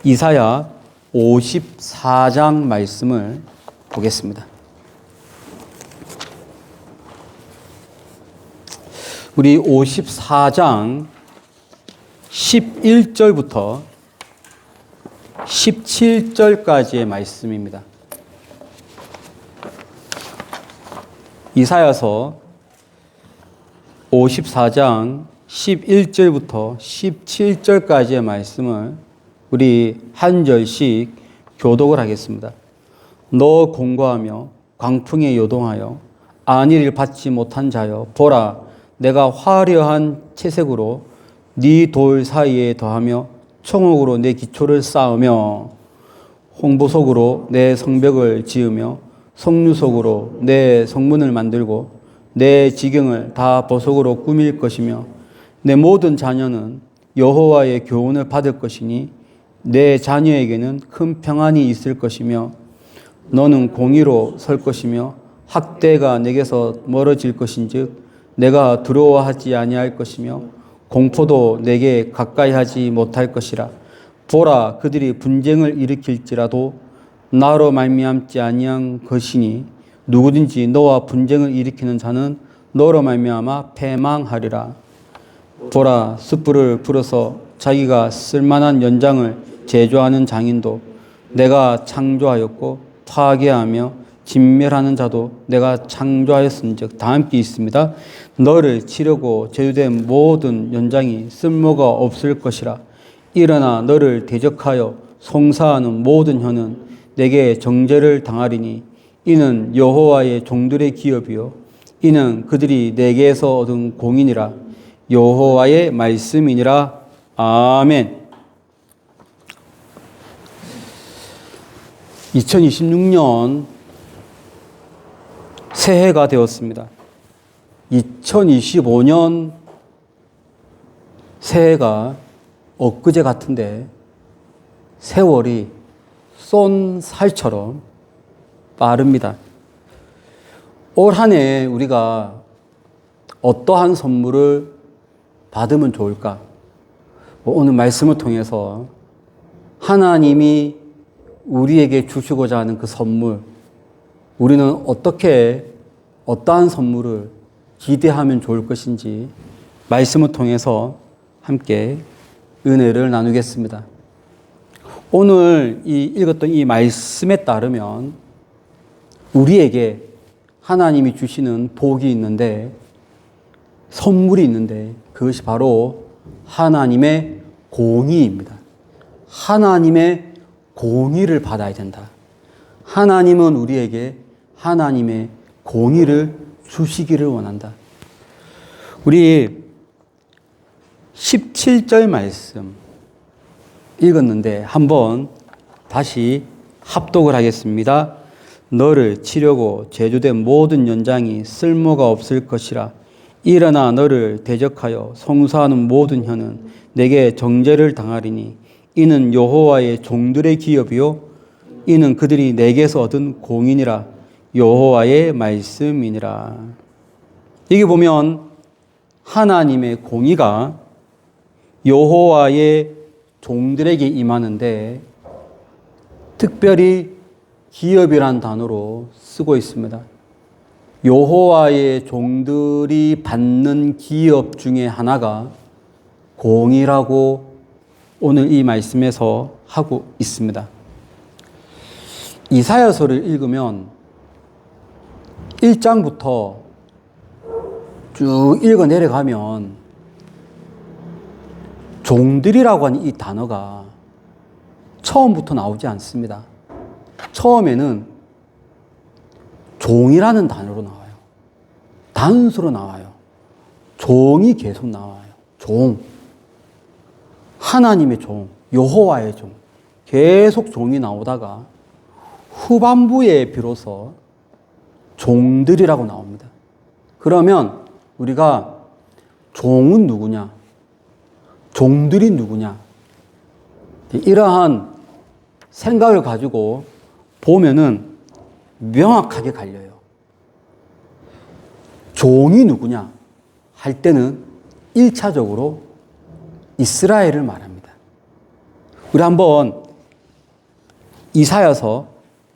이사야 54장 말씀을 보겠습니다. 우리 54장 11절부터 17절까지의 말씀입니다. 이사야서 54장 11절부터 17절까지의 말씀을 우리 한 절씩 교독을 하겠습니다. 너 공고하며 광풍에 요동하여 안위를 받지 못한 자여, 보라, 내가 화려한 채색으로 네 돌 사이에 더하며 청옥으로 내 기초를 쌓으며 홍보석으로 내 성벽을 지으며 성류석으로 내 성문을 만들고 내 지경을 다 보석으로 꾸밀 것이며 내 모든 자녀는 여호와의 교훈을 받을 것이니 내 자녀에게는 큰 평안이 있을 것이며 너는 공의로 설 것이며 학대가 내게서 멀어질 것인즉 내가 두려워하지 아니할 것이며 공포도 내게 가까이 하지 못할 것이라. 보라, 그들이 분쟁을 일으킬지라도 나로 말미암지 아니한 것이니 누구든지 너와 분쟁을 일으키는 자는 너로 말미암아 패망하리라. 보라, 숯불을 불어서 자기가 쓸만한 연장을 제조하는 장인도 내가 창조하였고 파괴하며 진멸하는 자도 내가 창조하였은즉 다 함께 있습니다. 너를 치려고 제조된 모든 연장이 쓸모가 없을 것이라. 일어나 너를 대적하여 송사하는 모든 혀는 내게 정죄를 당하리니 이는 여호와의 종들의 기업이요 이는 그들이 내게서 얻은 공인이라. 여호와의 말씀이니라. 아멘. 2026년 새해가 되었습니다. 2025년 새해가 엊그제 같은데 세월이 쏜 살처럼 빠릅니다. 올 한 해 우리가 어떠한 선물을 받으면 좋을까? 오늘 말씀을 통해서 하나님이 우리에게 주시고자 하는 그 선물, 우리는 어떠한 선물을 기대하면 좋을 것인지 말씀을 통해서 함께 은혜를 나누겠습니다. 오늘 읽었던 이 말씀에 따르면 우리에게 하나님이 주시는 복이 있는데, 선물이 있는데 그것이 바로 하나님의 공의입니다. 하나님의 공의를 받아야 된다. 하나님은 우리에게 하나님의 공의를 주시기를 원한다. 우리 17절 말씀 읽었는데 한번 다시 합독을 하겠습니다. 너를 치려고 제조된 모든 연장이 쓸모가 없을 것이라. 일어나 너를 대적하여 송사하는 모든 혀는 내게 정죄를 당하리니 이는 여호와의 종들의 기업이요 이는 그들이 내게서 얻은 공인이라. 여호와의 말씀이니라. 여기 보면 하나님의 공의가 여호와의 종들에게 임하는데 특별히 기업이란 단어로 쓰고 있습니다. 여호와의 종들이 받는 기업 중에 하나가 공의라고 오늘 이 말씀에서 하고 있습니다. 이사야서를 읽으면 1장부터 쭉 읽어 내려가면 종들이라고 하는 이 단어가 처음부터 나오지 않습니다. 처음에는 종이라는 단어로 나와요. 단수로 나와요. 종이 계속 나와요. 종. 하나님의 종, 여호와의 종. 계속 종이 나오다가 후반부에 비로소 종들이라고 나옵니다. 그러면 우리가 종은 누구냐? 종들이 누구냐? 이러한 생각을 가지고 보면은 명확하게 갈려요. 종이 누구냐? 할 때는 1차적으로 이스라엘을 말합니다. 우리 한번 이사야서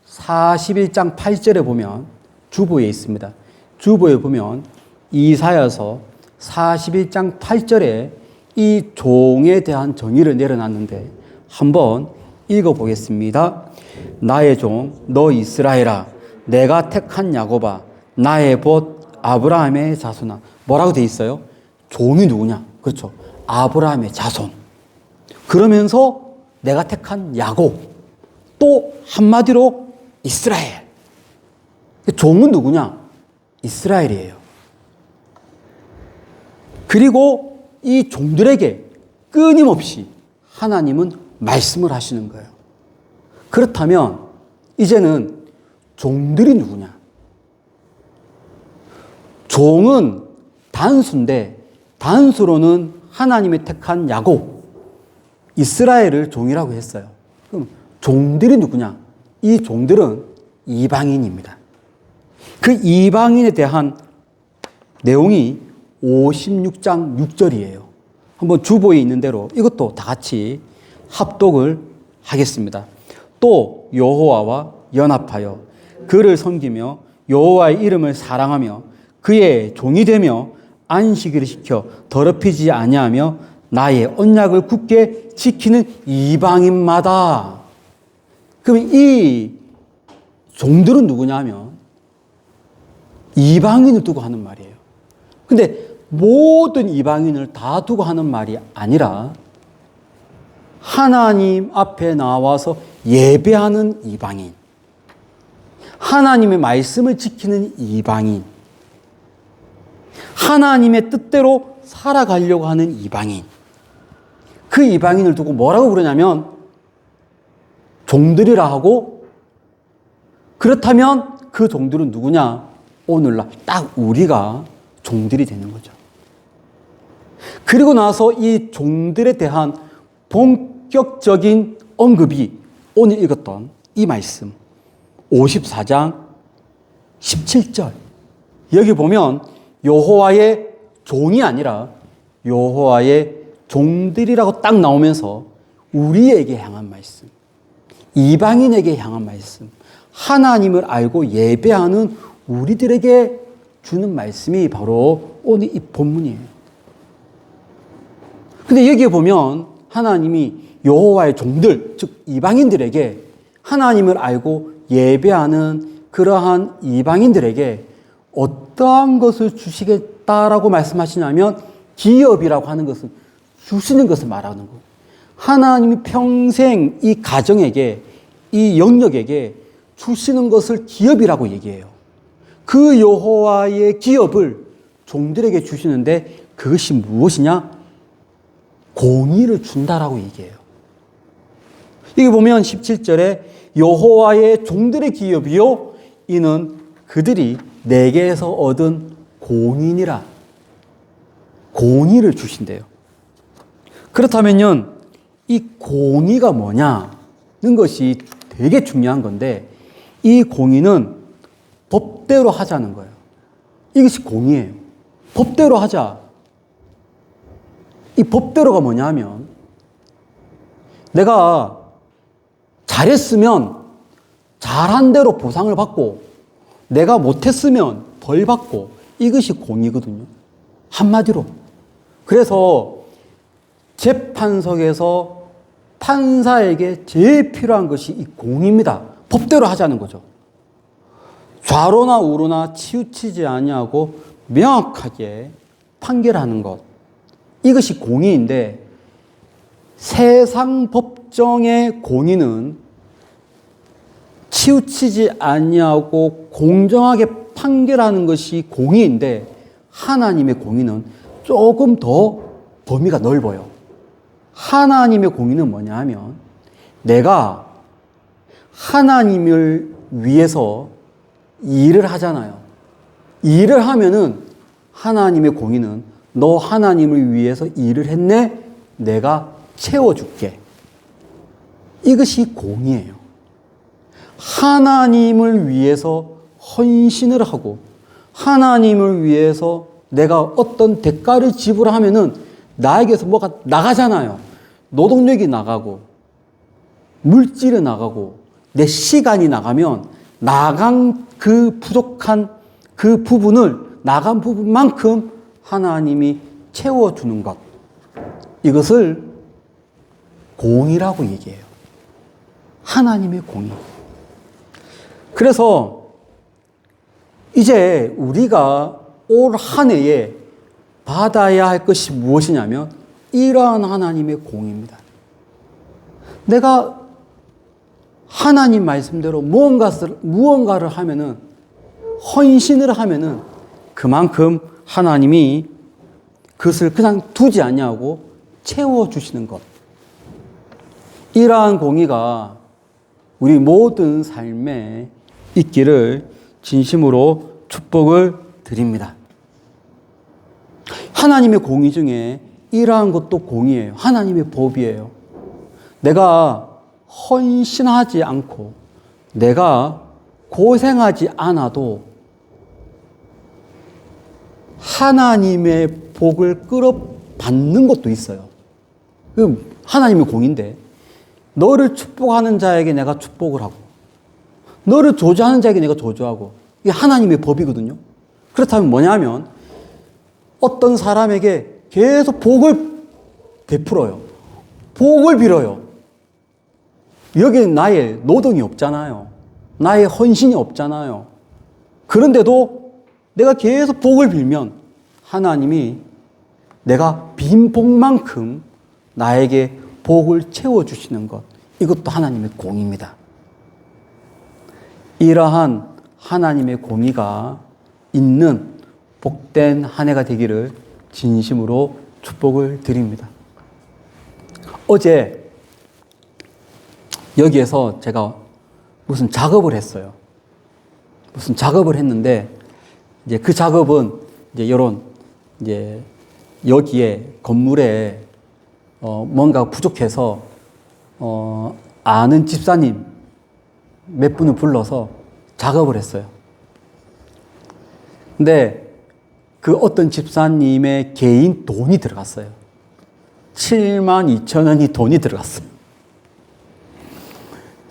41장 8절에 보면 주보에 있습니다. 주보에 보면 이사야서 41장 8절에 이 종에 대한 정의를 내려놨는데 한번 읽어보겠습니다. 나의 종 너 이스라엘아, 내가 택한 야곱아, 나의 벗 아브라함의 자손아. 뭐라고 돼 있어요? 종이 누구냐? 그렇죠. 아브라함의 자손. 그러면서 내가 택한 야곱, 또 한마디로 이스라엘. 종은 누구냐? 이스라엘이에요. 그리고 이 종들에게 끊임없이 하나님은 말씀을 하시는 거예요. 그렇다면 이제는 종들이 누구냐? 종은 단수인데 단수로는 하나님이 택한 야곱, 이스라엘을 종이라고 했어요. 그럼 종들이 누구냐? 이 종들은 이방인입니다. 그 이방인에 대한 내용이 56장 6절이에요. 한번 주보에 있는 대로 이것도 다 같이 합독을 하겠습니다. 또 여호와와 연합하여 그를 섬기며 여호와의 이름을 사랑하며 그의 종이 되며 안식일을 지켜 더럽히지 아니하며 나의 언약을 굳게 지키는 이방인마다. 그럼 이 종들은 누구냐면 이방인을 두고 하는 말이에요. 근데 모든 이방인을 다 두고 하는 말이 아니라 하나님 앞에 나와서 예배하는 이방인, 하나님의 말씀을 지키는 이방인, 하나님의 뜻대로 살아가려고 하는 이방인, 그 이방인을 두고 뭐라고 부르냐면 종들이라 하고, 그렇다면 그 종들은 누구냐? 오늘날 딱 우리가 종들이 되는 거죠. 그리고 나서 이 종들에 대한 본격적인 언급이 오늘 읽었던 이 말씀 54장 17절. 여기 보면 여호와의 종이 아니라 여호와의 종들이라고 딱 나오면서 우리에게 향한 말씀, 이방인에게 향한 말씀, 하나님을 알고 예배하는 우리들에게 주는 말씀이 바로 오늘 이 본문이에요. 근데 여기에 보면 하나님이 여호와의 종들, 즉 이방인들에게 하나님을 알고 예배하는 그러한 이방인들에게 어떠한 것을 주시겠다라고 말씀하시냐면 기업이라고 하는 것은 주시는 것을 말하는 거예요. 하나님이 평생 이 가정에게, 이 영역에게 주시는 것을 기업이라고 얘기해요. 그 여호와의 기업을 종들에게 주시는데 그것이 무엇이냐? 공의를 준다라고 얘기해요. 여기 보면 17절에 여호와의 종들의 기업이요 이는 그들이 내게서 얻은 공의니라. 공의를 주신대요. 그렇다면요, 이 공의가 뭐냐는 것이 되게 중요한 건데, 이 공의는 법대로 하자는 거예요. 이것이 공의예요. 법대로 하자. 이 법대로가 뭐냐면 내가 잘했으면 잘한 대로 보상을 받고 내가 못했으면 벌 받고, 이것이 공의거든요. 한마디로. 그래서 재판석에서 판사에게 제일 필요한 것이 이 공의입니다. 법대로 하자는 거죠. 좌로나 우로나 치우치지 아니하고 명확하게 판결하는 것, 이것이 공의인데, 세상 법정의 공의는 치우치지 아니하고 공정하게 판결하는 것이 공의인데, 하나님의 공의는 조금 더 범위가 넓어요. 하나님의 공의는 뭐냐 하면 내가 하나님을 위해서 일을 하잖아요. 일을 하면은 하나님의 공의는 너 하나님을 위해서 일을 했네? 내가 채워줄게. 이것이 공의예요. 하나님을 위해서 헌신을 하고 하나님을 위해서 내가 어떤 대가를 지불하면은 나에게서 뭐가 나가잖아요. 노동력이 나가고 물질이 나가고 내 시간이 나가면 나간 그 부족한 그 부분을 나간 부분만큼 하나님이 채워주는 것. 이것을 공의라고 얘기해요. 하나님의 공의. 그래서 이제 우리가 올 한 해에 받아야 할 것이 무엇이냐면 이러한 하나님의 공의입니다. 내가 하나님 말씀대로 무언가를 하면은, 헌신을 하면은 그만큼 하나님이 그것을 그냥 두지 않냐고 채워주시는 것. 이러한 공의가 우리 모든 삶에 있기를 진심으로 축복을 드립니다. 하나님의 공의 중에 이러한 것도 공의예요. 하나님의 법이에요. 내가 헌신하지 않고 내가 고생하지 않아도 하나님의 복을 끌어받는 것도 있어요. 그 하나님의 공인데 너를 축복하는 자에게 내가 축복을 하고 너를 저주하는 자에게 내가 저주하고 이게 하나님의 법이거든요. 그렇다면 뭐냐면 어떤 사람에게 계속 복을 베풀어요. 복을 빌어요. 여기는 나의 노동이 없잖아요. 나의 헌신이 없잖아요. 그런데도 내가 계속 복을 빌면 하나님이 내가 빈 복만큼 나에게 복을 채워주시는 것. 이것도 하나님의 공의입니다. 이러한 하나님의 공의가 있는 복된 한 해가 되기를 진심으로 축복을 드립니다. 어제 여기에서 제가 무슨 작업을 했어요. 무슨 작업을 했는데 이제 그 작업은 이제 이런 이제 여기에 건물에 뭔가 부족해서 아는 집사님 몇 분을 불러서 작업을 했어요. 근데 그 어떤 집사님의 개인 돈이 들어갔어요. 72,000원이 돈이 들어갔어요.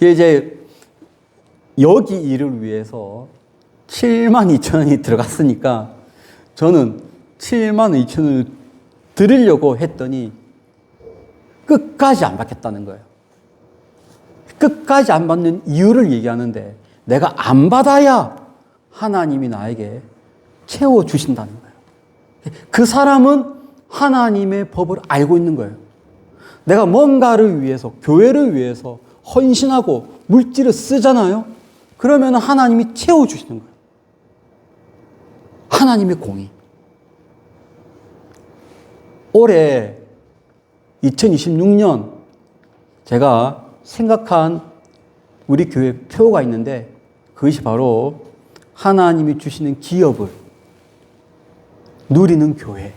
이제 여기 일을 위해서 72,000원이 들어갔으니까 저는 72,000원을 드리려고 했더니 끝까지 안 받겠다는 거예요. 끝까지 안 받는 이유를 얘기하는데 내가 안 받아야 하나님이 나에게 채워주신다는 거예요. 그 사람은 하나님의 법을 알고 있는 거예요. 내가 뭔가를 위해서, 교회를 위해서 헌신하고 물질을 쓰잖아요. 그러면 하나님이 채워주시는 거예요. 하나님의 공의. 올해 2026년 제가 생각한 우리 교회 표가 있는데 그것이 바로 하나님이 주시는 기업을 누리는 교회.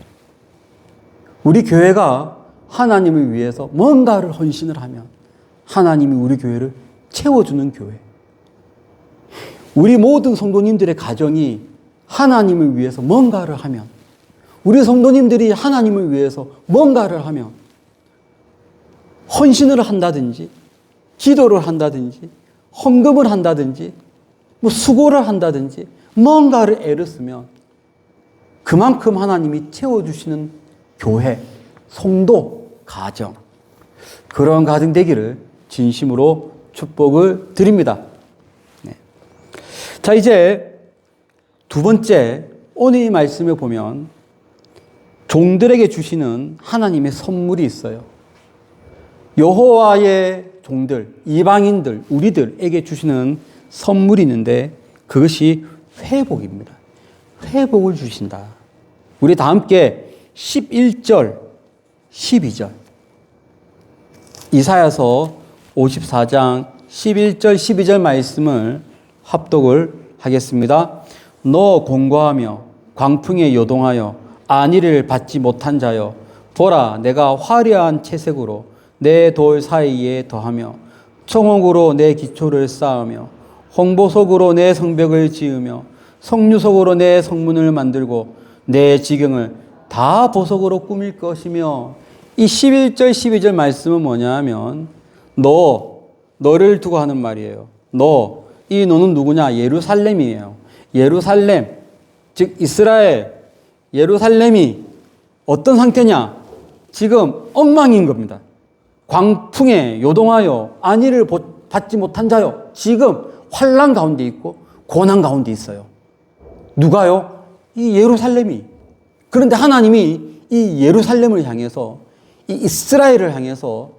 우리 교회가 하나님을 위해서 뭔가를 헌신을 하면 하나님이 우리 교회를 채워주는 교회. 우리 모든 성도님들의 가정이 하나님을 위해서 뭔가를 하면, 우리 성도님들이 하나님을 위해서 뭔가를 하면 헌신을 한다든지 기도를 한다든지 헌금을 한다든지 뭐 수고를 한다든지 뭔가를 애를 쓰면 그만큼 하나님이 채워주시는 교회, 성도, 가정, 그런 가정 되기를 진심으로 축복을 드립니다. 네. 자, 이제 두 번째, 오늘 이 말씀에 보면 종들에게 주시는 하나님의 선물이 있어요. 여호와의 종들, 이방인들, 우리들에게 주시는 선물이 있는데 그것이 회복입니다. 회복을 주신다. 우리 다 함께 11절, 12절 이사야서 54장 11절, 12절 말씀을 합독을 하겠습니다. 너 공고하며 광풍에 요동하여 안위를 받지 못한 자여, 보라 내가 화려한 채색으로 내 돌 사이에 더하며 청옥으로 내 기초를 쌓으며 홍보석으로 내 성벽을 지으며 석류석으로 내 성문을 만들고 내 지경을 다 보석으로 꾸밀 것이며. 이 11절 12절 말씀은 뭐냐 하면 너 너를 두고 하는 말이에요. 이 너는 누구냐? 예루살렘이에요. 예루살렘, 즉 이스라엘, 예루살렘이 어떤 상태냐? 지금 엉망인 겁니다. 광풍에 요동하여 안위를 받지 못한 자요. 지금 환난 가운데 있고 고난 가운데 있어요. 누가요? 이 예루살렘이. 그런데 하나님이 이 예루살렘을 향해서, 이 이스라엘을 향해서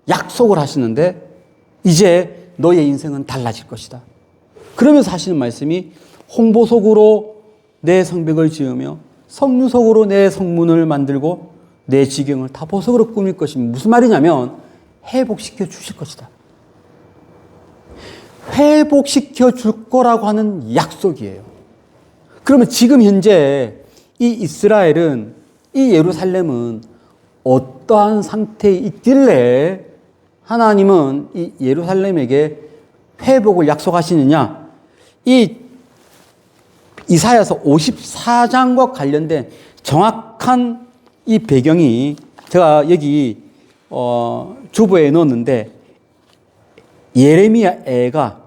약속을 하시는데 이제 너의 인생은 달라질 것이다. 그러면서 하시는 말씀이 홍보석으로 내 성벽을 지으며 성류석으로 내 성문을 만들고 내 지경을 다 보석으로 꾸밀 것입니다. 무슨 말이냐면 회복시켜 주실 것이다. 회복시켜 줄 거라고 하는 약속이에요. 그러면 지금 현재 이 이스라엘은, 이 예루살렘은 어떠한 상태에 있길래 하나님은 이 예루살렘에게 회복을 약속하시느냐? 이 이사야서 54장과 관련된 정확한 이 배경이 제가 여기 주보에 넣었는데, 예레미야 애가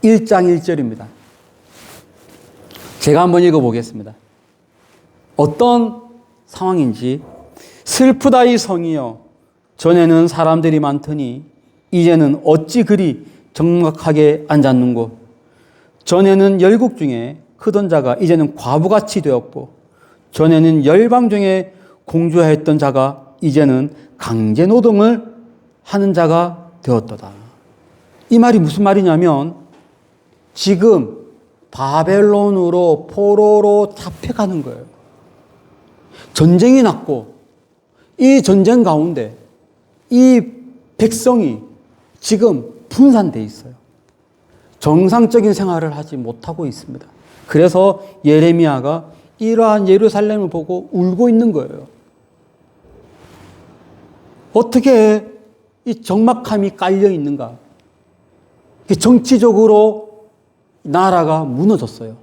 1장 1절입니다. 제가 한번 읽어보겠습니다. 어떤 상황인지. 슬프다 이 성이여, 전에는 사람들이 많더니 이제는 어찌 그리 적막하게 앉았는고. 전에는 열국 중에 크던 자가 이제는 과부같이 되었고, 전에는 열방 중에 공주하였던 자가 이제는 강제 노동을 하는 자가 되었도다. 이 말이 무슨 말이냐면 지금 바벨론으로, 포로로 잡혀가는 거예요. 전쟁이 났고 이 전쟁 가운데 이 백성이 지금 분산되어 있어요. 정상적인 생활을 하지 못하고 있습니다. 그래서 예레미야가 이러한 예루살렘을 보고 울고 있는 거예요. 어떻게 이 적막함이 깔려 있는가? 정치적으로 나라가 무너졌어요.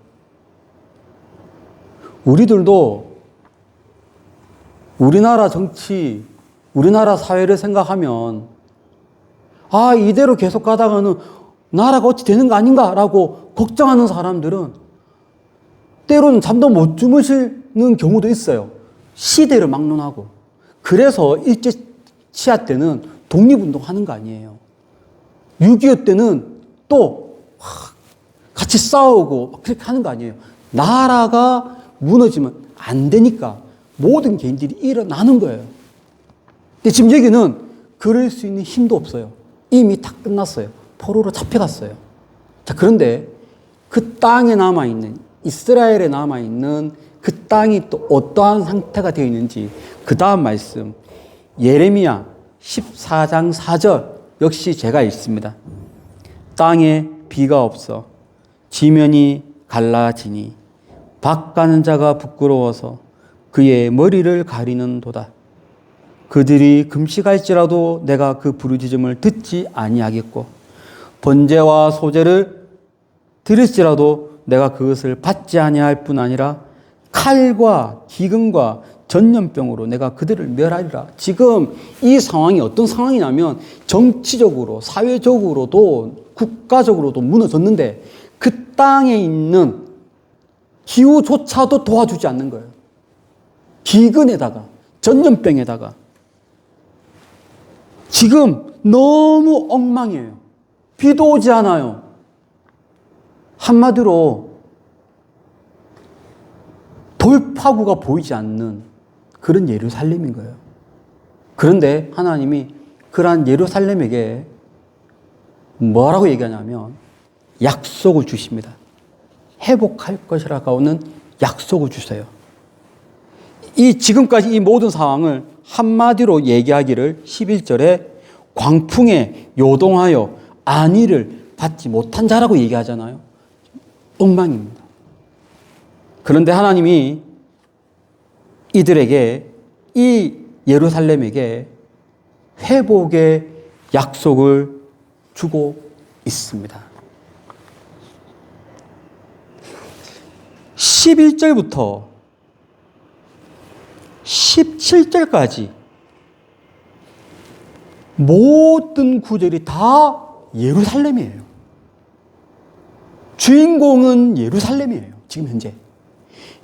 우리들도 우리나라 정치, 우리나라 사회를 생각하면 이대로 계속 가다가는 나라가 어찌 되는 거 아닌가라고 걱정하는 사람들은 때로는 잠도 못 주무시는 경우도 있어요. 시대를 막론하고. 그래서 일제치하 때는 독립운동하는 거 아니에요. 6.25 때는 또 같이 싸우고 그렇게 하는 거 아니에요. 나라가 무너지면 안 되니까 모든 개인들이 일어나는 거예요. 근데 지금 여기는 그럴 수 있는 힘도 없어요. 이미 다 끝났어요. 포로로 잡혀갔어요. 자, 그런데 그 땅에 남아있는, 이스라엘에 남아있는 그 땅이 또 어떠한 상태가 되어 있는지 그 다음 말씀 예레미야 14장 4절 역시 제가 읽습니다. 땅에 비가 없어 지면이 갈라지니 밭 가는 자가 부끄러워서 그의 머리를 가리는 도다. 그들이 금식할지라도 내가 그 부르짖음을 듣지 아니하겠고 번제와 소제를 들을지라도 내가 그것을 받지 아니할 뿐 아니라 칼과 기근과 전염병으로 내가 그들을 멸하리라. 지금 이 상황이 어떤 상황이냐면 정치적으로, 사회적으로도, 국가적으로도 무너졌는데 그 땅에 있는 기후조차도 도와주지 않는 거예요. 기근에다가, 전염병에다가. 지금 너무 엉망이에요. 비도 오지 않아요. 한마디로 돌파구가 보이지 않는 그런 예루살렘인 거예요. 그런데 하나님이 그러한 예루살렘에게 뭐라고 얘기하냐면 약속을 주십니다. 회복할 것이라고 하는 약속을 주세요. 이 지금까지 이 모든 상황을 한마디로 얘기하기를 11절에 광풍에 요동하여 안위를 받지 못한 자라고 얘기하잖아요. 엉망입니다. 그런데 하나님이 이들에게, 이 예루살렘에게 회복의 약속을 주고 있습니다. 11절부터 17절까지 모든 구절이 다 예루살렘이에요. 주인공은 예루살렘이에요. 지금 현재.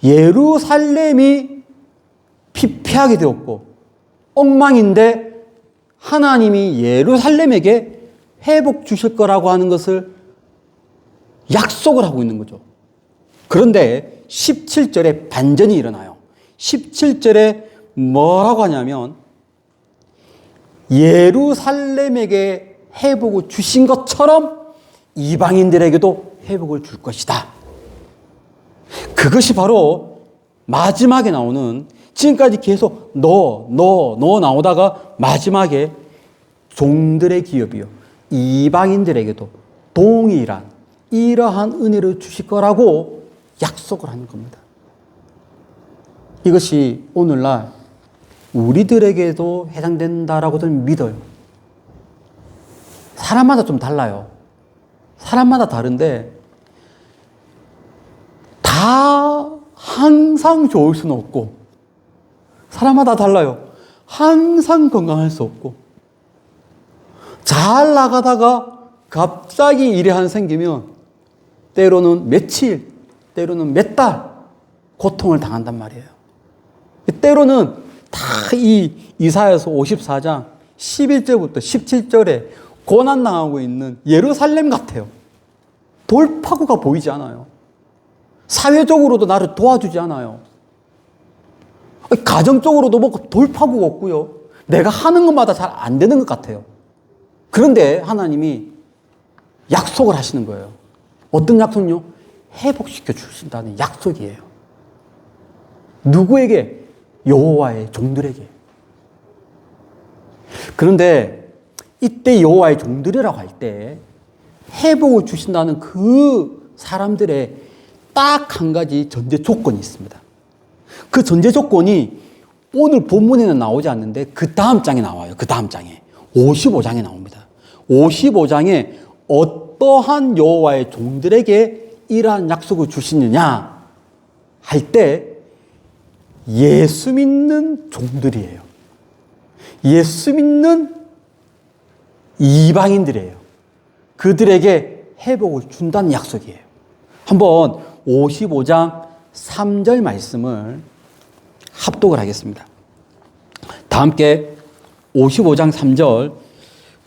예루살렘이 피폐하게 되었고 엉망인데 하나님이 예루살렘에게 회복 주실 거라고 하는 것을 약속을 하고 있는 거죠. 그런데 17절에 반전이 일어나요. 17절에 뭐라고 하냐면 예루살렘에게 회복을 주신 것처럼 이방인들에게도 회복을 줄 것이다. 그것이 바로 마지막에 나오는, 지금까지 계속 너 나오다가 마지막에 종들의 기업이요, 이방인들에게도 동일한 이러한 은혜를 주실 거라고 약속을 하는 겁니다. 이것이 오늘날 우리들에게도 해당된다라고 저는 믿어요. 사람마다 좀 달라요. 사람마다 다른데 다 항상 좋을 수는 없고, 사람마다 달라요. 항상 건강할 수 없고, 잘 나가다가 갑자기 일이 하나 생기면 때로는 며칠, 때로는 몇 달 고통을 당한단 말이에요. 때로는 다 이 이사야서 54장 11절부터 17절에 고난당하고 있는 예루살렘 같아요. 돌파구가 보이지 않아요. 사회적으로도 나를 도와주지 않아요. 가정적으로도 뭐 돌파구가 없고요. 내가 하는 것마다 잘 안 되는 것 같아요. 그런데 하나님이 약속을 하시는 거예요. 어떤 약속은요? 회복시켜 주신다는 약속이에요. 누구에게? 여호와의 종들에게. 그런데 이때 여호와의 종들이라고 할 때 회복을 주신다는 그 사람들의 딱 한 가지 전제 조건이 있습니다. 그 전제 조건이 오늘 본문에는 나오지 않는데 그 다음 장에 나와요. 그 다음 장에 55장에 나옵니다. 55장에 어떠한 여호와의 종들에게 이러한 약속을 주시느냐 할 때 예수 믿는 종들이에요. 예수 믿는 이방인들이에요. 그들에게 회복을 준다는 약속이에요. 한번 55장 3절 말씀을 합독을 하겠습니다. 다 함께 55장 3절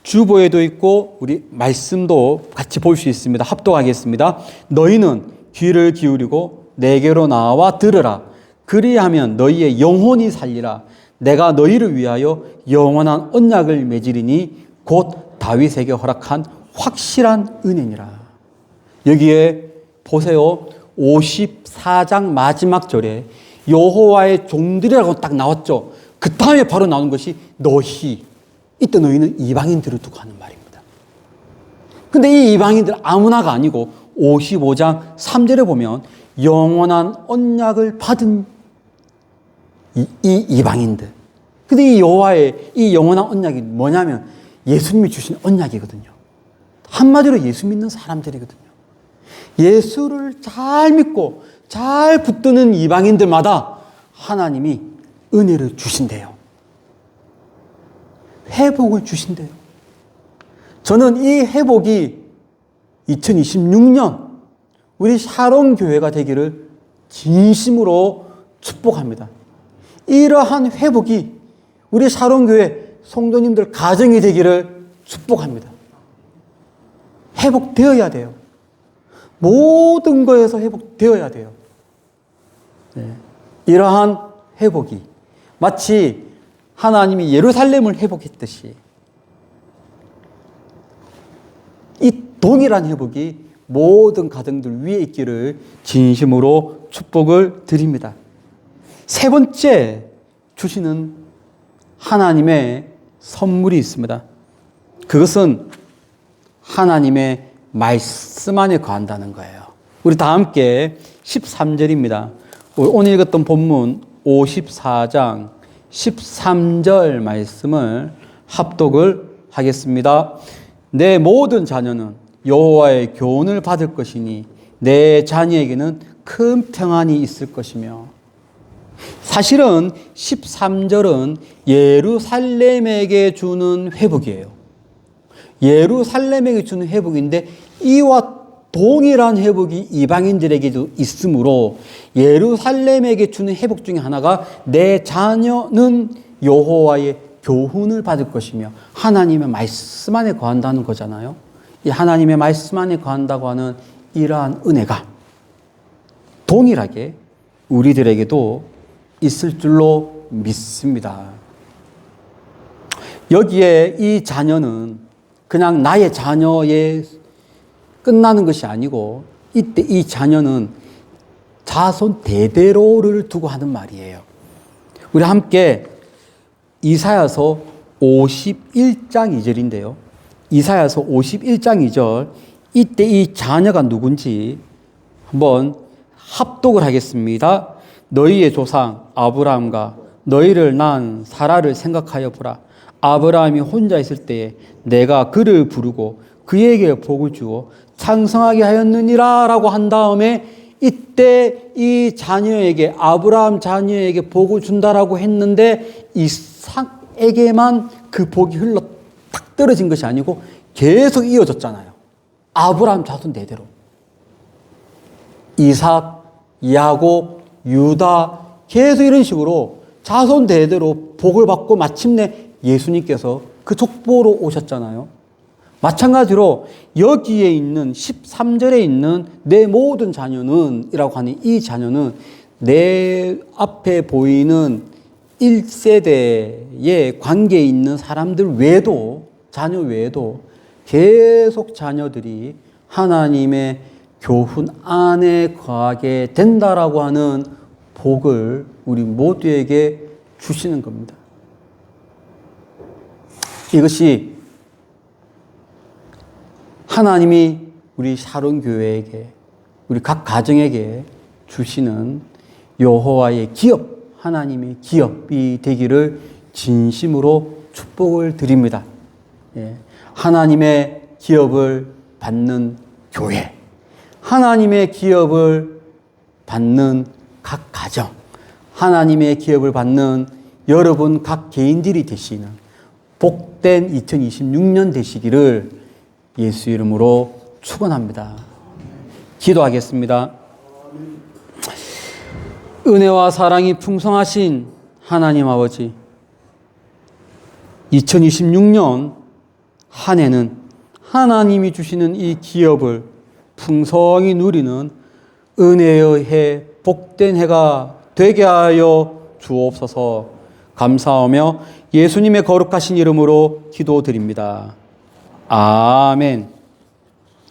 주보에도 있고 우리 말씀도 같이 볼 수 있습니다. 합독하겠습니다. 너희는 귀를 기울이고 내게로 나와 들으라. 그리하면 너희의 영혼이 살리라. 내가 너희를 위하여 영원한 언약을 맺으리니 곧 다윗에게 허락한 확실한 은혜니라. 여기에 보세요. 54장 마지막 절에 여호와의 종들이라고 딱 나왔죠. 그 다음에 바로 나오는 것이 너희. 이때 너희는 이방인들을 두고 하는 말입니다. 근데 이 이방인들 아무나가 아니고 55장 3절에 보면 영원한 언약을 받은 이 이방인들. 근데 이 여호와의 이 영원한 언약이 뭐냐면 예수님이 주신 언약이거든요. 한마디로 예수 믿는 사람들이거든요. 예수를 잘 믿고 잘 붙드는 이방인들마다 하나님이 은혜를 주신대요. 회복을 주신대요. 저는 이 회복이 2026년 우리 샤론 교회가 되기를 진심으로 축복합니다. 이러한 회복이 우리 샤론 교회 성도님들 가정이 되기를 축복합니다. 회복되어야 돼요. 모든 거에서 회복되어야 돼요. 네. 이러한 회복이 마치 하나님이 예루살렘을 회복했듯이 이 동일한 회복이 모든 가정들 위에 있기를 진심으로 축복을 드립니다. 세 번째 주시는 하나님의 선물이 있습니다. 그것은 하나님의 말씀 안에 거한다는 거예요. 우리 다 함께 13절입니다. 오늘 읽었던 본문 54장 13절 말씀을 합독을 하겠습니다. 내 모든 자녀는 여호와의 교훈을 받을 것이니 내 자녀에게는 큰 평안이 있을 것이며. 사실은 13절은 예루살렘에게 주는 회복이에요. 예루살렘에게 주는 회복인데 이와 동일한 회복이 이방인들에게도 있으므로 예루살렘에게 주는 회복 중에 하나가 내 자녀는 여호와의 교훈을 받을 것이며 하나님의 말씀 안에 거한다는 거잖아요. 이 하나님의 말씀 안에 거한다고 하는 이러한 은혜가 동일하게 우리들에게도 있을 줄로 믿습니다. 여기에 이 자녀는 그냥 나의 자녀에 끝나는 것이 아니고 이때 이 자녀는 자손 대대로를 두고 하는 말이에요. 우리 함께 이사야서 51장 2절인데요. 이사야서 51장 2절, 이때 이 자녀가 누군지 한번 합독을 하겠습니다. 너희의 조상 아브라함과 너희를 낳은 사라를 생각하여 보라. 아브라함이 혼자 있을 때에 내가 그를 부르고 그에게 복을 주어 창성하게 하였느니라 라고 한 다음에 이때 이 자녀에게 아브라함 자녀에게 복을 준다라고 했는데 이삭에게만 그 복이 흘러 탁 떨어진 것이 아니고 계속 이어졌잖아요. 아브라함 자손 대대로 이삭, 야곱, 유다 계속 이런 식으로 자손 대대로 복을 받고 마침내 예수님께서 그 족보로 오셨잖아요. 마찬가지로 여기에 있는 13절에 있는 내 모든 자녀는 이라고 하는 이 자녀는 내 앞에 보이는 1세대에 관계에 있는 사람들 외에도 자녀 외에도 계속 자녀들이 하나님의 교훈 안에 거하게 된다라고 하는 복을 우리 모두에게 주시는 겁니다. 이것이 하나님이 우리 샤론 교회에게 우리 각 가정에게 주시는 여호와의 기업, 하나님의 기업이 되기를 진심으로 축복을 드립니다. 하나님의 기업을 받는 교회, 하나님의 기업을 받는 각 가정, 하나님의 기업을 받는 여러분 각 개인들이 되시는 복된 2026년 되시기를 예수 이름으로 축원합니다. 기도하겠습니다. 은혜와 사랑이 풍성하신 하나님 아버지, 2026년 한 해는 하나님이 주시는 이 기업을 풍성히 누리는 은혜의 해, 복된 해가 되게 하여 주옵소서. 감사하며 예수님의 거룩하신 이름으로 기도드립니다. 아멘.